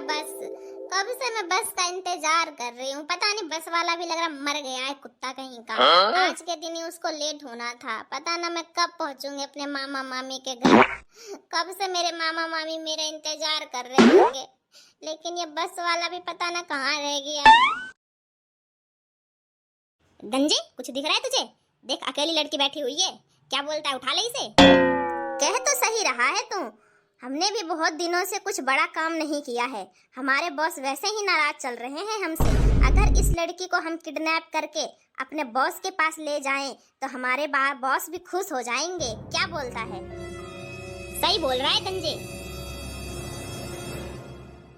बस। कब से मैं बस का इंतजार कर रही हूँ। पता नहीं बस वाला भी लग रहा मर गया है कुत्ता कहीं का। आज के दिन ही उसको लेट होना था। पता ना मैं कब पहुँचूंगी अपने मामा मामी के घर। कब से मेरे मामा मामी मेरा इंतजार कर रहे होंगे, लेकिन ये बस वाला भी पता ना कहाँ रह गया। गंजे, कुछ दिख रहा है तुझे? देख, अकेली लड़की बैठी हुई है। क्या बोलता है, उठा ले इसे। कह तो सही रहा है तू। हमने भी बहुत दिनों से कुछ बड़ा काम नहीं किया है। हमारे बॉस वैसे ही नाराज चल रहे हैं हमसे। अगर इस लड़की को हम किडनैप करके अपने बॉस के पास ले जाएं तो हमारे बॉस भी खुश हो जाएंगे। क्या बोलता है? सही बोल रहा है गंजे।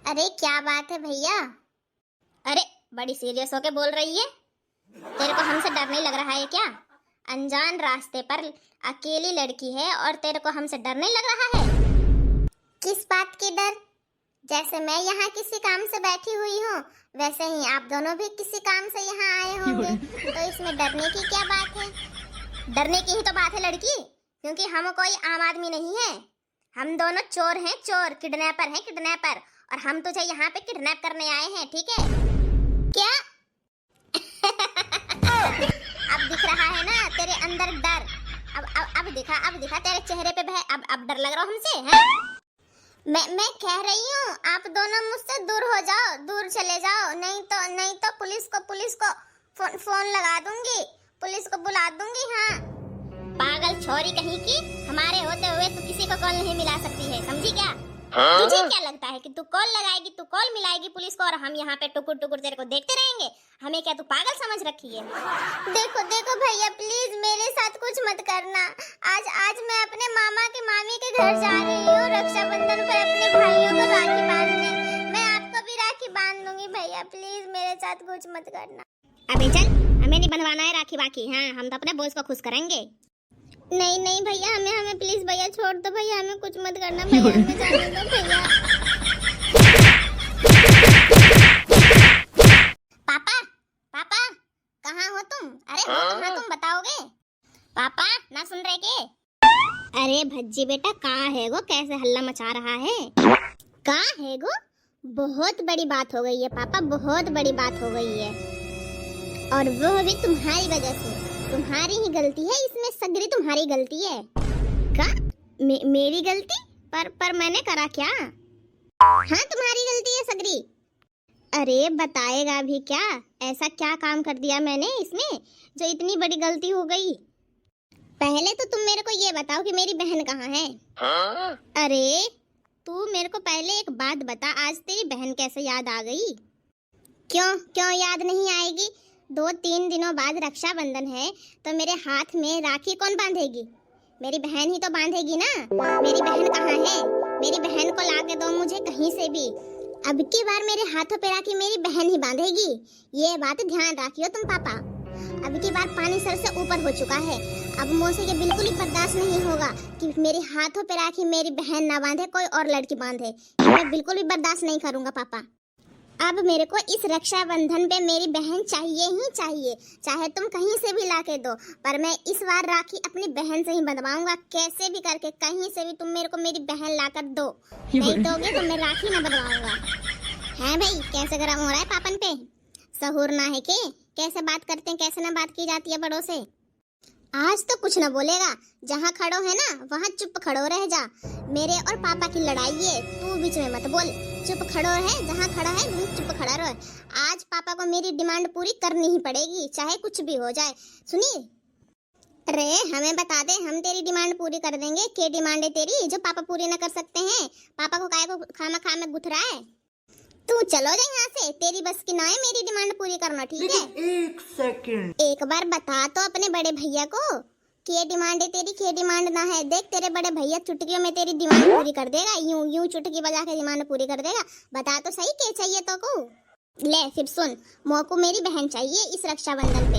अरे क्या बात है भैया? अरे बड़ी सीरियस होके बोल रही है। तेरे को हमसे डर नहीं लग रहा है क्या? अनजान रास्ते पर अकेली लड़की है और तेरे को हमसे डर नहीं लग रहा है? किस बात की डर? जैसे मैं यहाँ किसी काम से बैठी हुई हूँ, वैसे ही आप दोनों भी किसी काम से यहाँ आए होंगे। तो इसमें डरने की क्या बात है? डरने की ही तो बात है लड़की, क्योंकि हम कोई आम आदमी नहीं है। हम दोनों चोर हैं, चोर, किडनैपर हैं, किडनैपर। और हम तुझे यहाँ पे किडनैप करने आए हैं, ठीक है? क्या? अब दिख रहा है ना तेरे अंदर डर। अब दिखा तेरे चेहरे पे भय। अब डर लग रहा हमसे है? मैं कह रही हूँ आप दोनों मुझसे दूर हो जाओ, दूर चले जाओ। नहीं तो पुलिस को फोन लगा दूंगी, पुलिस को बुला दूंगी। हाँ, पागल छोरी कहीं की। हमारे होते हुए तू किसी को कॉल नहीं मिला सकती है, समझी क्या? तुझे क्या लगता है कि तू कॉल लगाएगी, तू कॉल मिलाएगी पुलिस को और हम यहाँ पे टुकुर टुकुर तेरे को देखते रहेंगे? हमें क्या तू पागल समझ रखी है? देखो भैया, प्लीज मेरे साथ कुछ मत करना। आज मैं अपने मामा के मामी के घर जा रही हूँ रक्षाबंधन पर अपने भाइयों को राखी बांधने। मैं आपको भी राखी बांध दूंगी भैया, प्लीज मेरे साथ कुछ मत करना। अबे चल, हमें नहीं बंधवाना है राखी बाकी। हाँ, हम तो अपने बॉस को खुश करेंगे। नहीं भैया, हमें प्लीज भैया छोड़ दो भैया, हमें कुछ मत करना भैया, हमें जाने दो भैया। पापा कहाँ हो तुम? अरे हो कहाँ तुम, बताओगे? पापा ना सुन रहे के? अरे भज्जी बेटा, कहाँ है गो? कैसे हल्ला मचा रहा है? कहाँ है गो? बहुत बड़ी बात हो गई है पापा, बहुत बड़ी बात हो गई है, और वो भी तुम्हारी वजह से। तुम्हारी ही गलती है इसमें, सगरी तुम्हारी गलती है। क्या? मेरी गलती? पर मैंने करा क्या? हाँ, तुम्हारी गलती है सगरी। अरे बताएगा भी क्या? ऐसा क्या काम कर दिया मैंने इसमें जो इतनी बड़ी गलती हो गई? पहले तो तुम मेरे को ये बताओ कि मेरी बहन कहाँ है? हाँ? अरे तू मेरे को पहले एक बात बता, आज तेरी बहन कैसे याद आ गई? क्यों याद नहीं आएगी? 2-3 दिनों बाद रक्षाबंधन है, तो मेरे हाथ में राखी कौन बांधेगी? मेरी बहन ही तो बांधेगी ना। मेरी बहन कहाँ है? मेरी बहन को ला के दो मुझे कहीं से भी। अब की बार मेरे हाथों पे राखी मेरी बहन ही बांधेगी, ये बात ध्यान रखियो तुम पापा। अब की बार पानी सर से ऊपर हो चुका है। अब मुझसे ये बिल्कुल ही बर्दाश्त नहीं होगा कि मेरे हाथों पे राखी मेरी बहन ना बांधे, कोई और लड़की बांधे। मैं बिल्कुल भी बर्दाश्त नहीं करूंगा पापा। अब मेरे को इस रक्षाबंधन पे मेरी बहन चाहिए ही चाहिए, चाहे तुम कहीं से भी लाके दो, पर मैं इस बार राखी अपनी बहन से ही बंधवाऊंगा। कैसे भी करके, कहीं से भी तुम मेरे को मेरी बहन लाकर दो। नहीं दोगे तो मैं राखी ना बंधवाऊंगा। है भाई, कैसे गरम हो रहा है पापन पे? सहूर ना है के? कैसे बात करते हैं, कैसे ना बात की जाती है बड़ों से। आज तो कुछ न बोलेगा, जहाँ खड़ो है ना वहाँ चुप खड़ो रह जा। मेरे और पापा की लड़ाई है, तू बीच में मत बोल। चुप खड़ो है, जहाँ खड़ा है वहीं चुप खड़ा रहो। आज पापा को मेरी डिमांड पूरी करनी ही पड़ेगी, चाहे कुछ भी हो जाए। सुनिए, अरे हमें बता दे, हम तेरी डिमांड पूरी कर देंगे। क्या डिमांड है तेरी जो पापा पूरी न कर सकते हैं? पापा को काहे को खामा में गुथ रहा है? तू चलो जा यहाँ से, तेरी बस की ना है मेरी डिमांड पूरी करना, ठीक है? एक सेकंड, एक बार बता तो अपने बड़े भैया को कि ये डिमांड है तेरी, क्या डिमांड ना है। देख तेरे बड़े भैया चुटकियों में तेरी डिमांड पूरी कर देगा, यूं चुटकी बजा के डिमांड पूरी कर देगा। बता तो सही क्या चाहिए तो को। ले फिर सुन, मोको मेरी बहन चाहिए इस रक्षाबंधन पे।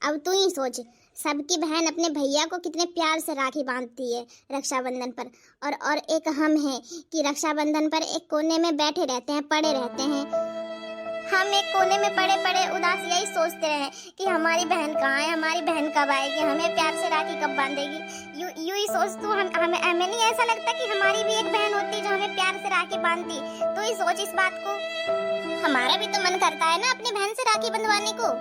अब तू ही सोच, सबकी बहन अपने भैया को कितने प्यार से राखी बांधती है रक्षाबंधन पर, और एक हम हैं कि रक्षाबंधन पर एक कोने में बैठे रहते हैं, पड़े रहते हैं। हम एक कोने में पड़े पड़े उदास यही सोचते रहे कि हमारी बहन कहाँ है, हमारी बहन कब आएगी, हमें प्यार से राखी कब बांधेगी। यूं ही सोच तू। हमें नहीं ऐसा लगता कि हमारी भी एक बहन होती जो हमें प्यार से राखी बांधती। तू ही सोच इस बात को। हमारा भी तो मन करता है ना अपनी बहन से राखी बंधवाने को।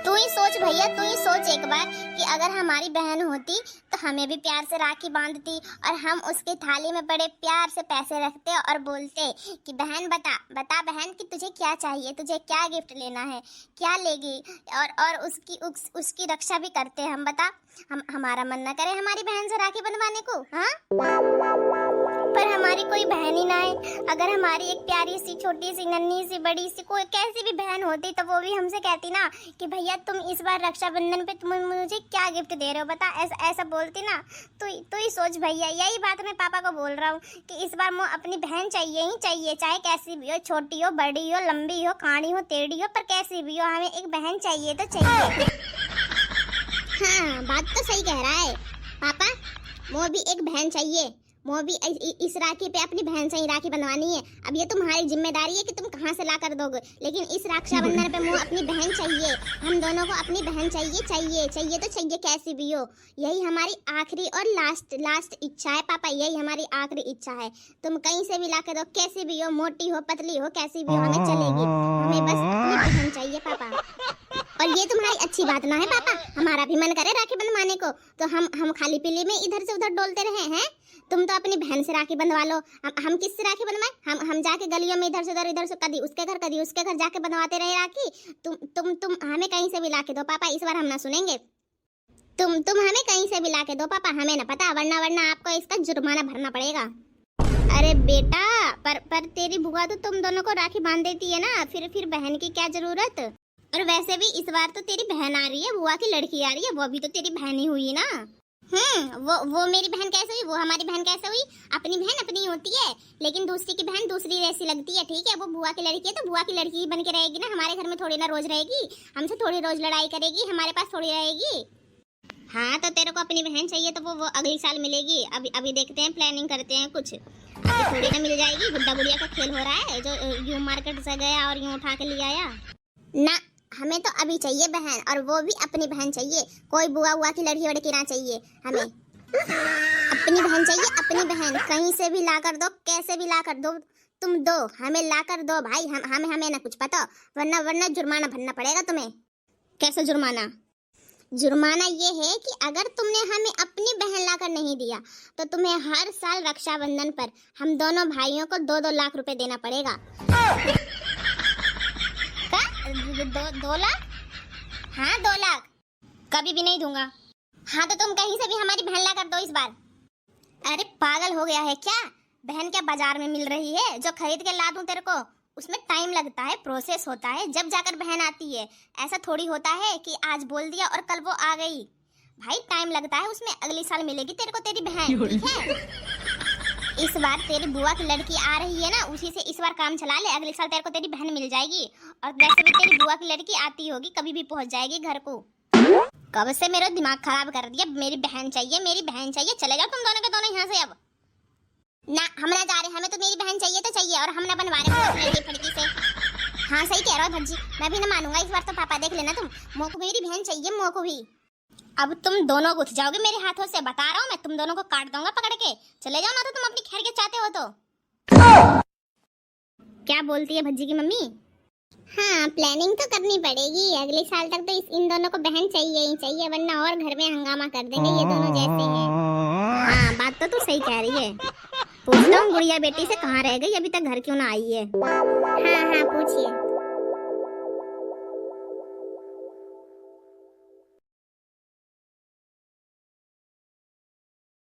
तू ही सोच भैया, तू ही सोच एक बार कि अगर हमारी बहन होती तो हमें भी प्यार से राखी बांधती और हम उसके थाली में बड़े प्यार से पैसे रखते और बोलते कि बहन बता बहन कि तुझे क्या चाहिए, तुझे क्या गिफ्ट लेना है, क्या लेगी, और उसकी रक्षा भी करते हम। बता, हमारा मन ना करे हमारी बहन से राखी बंधवाने को। हाँ, पर हमारी कोई बहन ही ना है। अगर हमारी एक प्यारी सी छोटी सी नन्ही सी बड़ी सी कोई कैसी भी बहन होती तो वो भी हमसे कहती ना कि भैया तुम इस बार रक्षाबंधन पे तुम मुझे क्या गिफ्ट दे रहे हो, बता। ऐसा बोलती ना। तू ही सोच भैया। यही बात मैं पापा को बोल रहा हूँ कि इस बार मुझे अपनी बहन चाहिए ही चाहिए, चाहे कैसी भी हो, छोटी हो, बड़ी हो, लंबी हो, काणी हो, टेढ़ी हो, पर कैसी भी हो, हमें एक बहन चाहिए तो चाहिए। हाँ, बात तो सही कह रहा है पापा। मुझे भी एक बहन चाहिए। मुझे भी इस राखी पे अपनी बहन से ही राखी बनवानी है। अब ये तुम्हारी जिम्मेदारी है कि तुम कहाँ से ला कर दोगे, लेकिन इस रक्षाबंधन पे मुझे अपनी बहन चाहिए। हम दोनों को अपनी बहन चाहिए तो चाहिए कैसी भी हो। यही हमारी आखिरी और लास्ट इच्छा है पापा। यही हमारी आखिरी इच्छा है। तुम कहीं से भी ला कर दो, कैसी भी हो, मोटी हो, पतली हो, कैसी भी हो, हमें चलेगी। हमें बस अपनी बहन चाहिए पापा। और ये तुम्हारी अच्छी बात ना है पापा। हमारा भी मन करे राखी बंधवाने को तो हम खाली पीली में इधर से उधर डोलते रहे हैं। तुम तो अपनी बहन से राखी बंधवा लो। हम किससे राखी बंधवाएं? हम जाके गलियों में इधर से कभी उसके घर जाके बनवाते रहे राखी। तुम हमें कहीं से भी लाके दो पापा। इस बार हम ना सुनेंगे। तुम हमें कहीं से भी लाके दो पापा, हमें ना पता, वरना आपको इसका जुर्माना भरना पड़ेगा। अरे बेटा, पर तेरी बुआ तो तुम दोनों को राखी बांध देती है ना, फिर बहन की क्या जरूरत। और वैसे भी इस बार तो तेरी बहन आ रही है, बुआ की लड़की आ रही है, वो भी तो तेरी बहन ही हुई ना। वो मेरी बहन कैसे हुई, वो हमारी बहन कैसे हुई? अपनी बहन अपनी होती है, लेकिन दूसरी की बहन दूसरी जैसी लगती है। ठीक है, वो बुआ की लड़की है तो बुआ की लड़की ही बन के रहेगी ना। हमारे घर में थोड़ी ना रोज रहेगी, हमसे थोड़ी रोज लड़ाई करेगी, हमारे पास थोड़ी रहेगी। हाँ, तो तेरे को अपनी बहन चाहिए तो वो अगले साल मिलेगी। अभी देखते हैं, प्लानिंग करते हैं कुछ। अभी थोड़ी ना मिल जाएगी। गुड्डा गुड़िया का खेल हो रहा है, जो यूं मार्केट से गया और यूं उठा के ले आया ना। हमें तो अभी चाहिए बहन, और वो भी अपनी बहन चाहिए। कोई बुआ की लड़की वड़की ना चाहिए हमें। अपनी बहन चाहिए, अपनी बहन। कहीं से भी ला कर दो, कैसे भी ला कर दो, तुम दो, हमें ला कर दो भाई। हमें ना कुछ पता, वरना जुर्माना भरना पड़ेगा तुम्हें। कैसे जुर्माना? जुर्माना ये है कि अगर तुमने हमें अपनी बहन लाकर नहीं दिया तो तुम्हें हर साल रक्षाबंधन पर हम दोनों भाइयों को 2-2 लाख रुपए देना पड़ेगा। 2 लाख? हाँ, 2 लाख। कभी भी नहीं दूंगा। हाँ, तो तुम कहीं से भी हमारी बहन ला कर दो इस बार। अरे पागल हो गया है क्या? बहन क्या बाजार में मिल रही है जो खरीद के ला दूं तेरे को? उसमें टाइम लगता है, प्रोसेस होता है, जब जाकर बहन आती है। ऐसा थोड़ी होता है कि आज बोल दिया और कल वो आ गई। भाई टाइम लगता है उसमें। अगले साल मिलेगी तेरे को तेरी बहन, ठीक है? इस बार तेरी बुआ की लड़की आ रही है ना, उसी से इस बार काम चला ले। अगले साल तेरे को तेरी बहन मिल जाएगी। और वैसे भी तेरी बुआ की लड़की आती होगी, कभी भी पहुंच जाएगी घर को। कब से मेरा दिमाग खराब कर दिया। मेरी बहन चाहिए, मेरी बहन चाहिए। चले जाओ तुम दोनों के दोनों यहाँ से अब। ना, हम ना जा रहे, हमें तो मेरी बहन चाहिए तो चाहिए, और हम ना बनवा रहे हैं फड़की से। हाँ, सही कह रहा हो भज्जी, मैं भी ना मानूंगा इस बार तो। पापा देख लेना तुम, मोको मेरी बहन चाहिए, मोको भी। अब तुम दोनों गुथ जाओगे मेरे हाथों से, बता रहा हूँ मैं। तुम दोनों को काट दूंगा पकड़ के। चले जाओ ना तो तुम अपनी खैरियत चाहते हो तो। क्या बोलती है भज्जी की मम्मी? हाँ, प्लानिंग तो करनी पड़ेगी। अगले साल तक तो इन दोनों को बहन चाहिए ही चाहिए, वरना और घर में हंगामा कर देंगे ये दोनों जैसे हैं। हाँ, बात तो तू सही कह रही है। पूछता हूँ गुड़िया बेटी से कहाँ रह गई, अभी तक घर क्यों ना आई है। हाँ,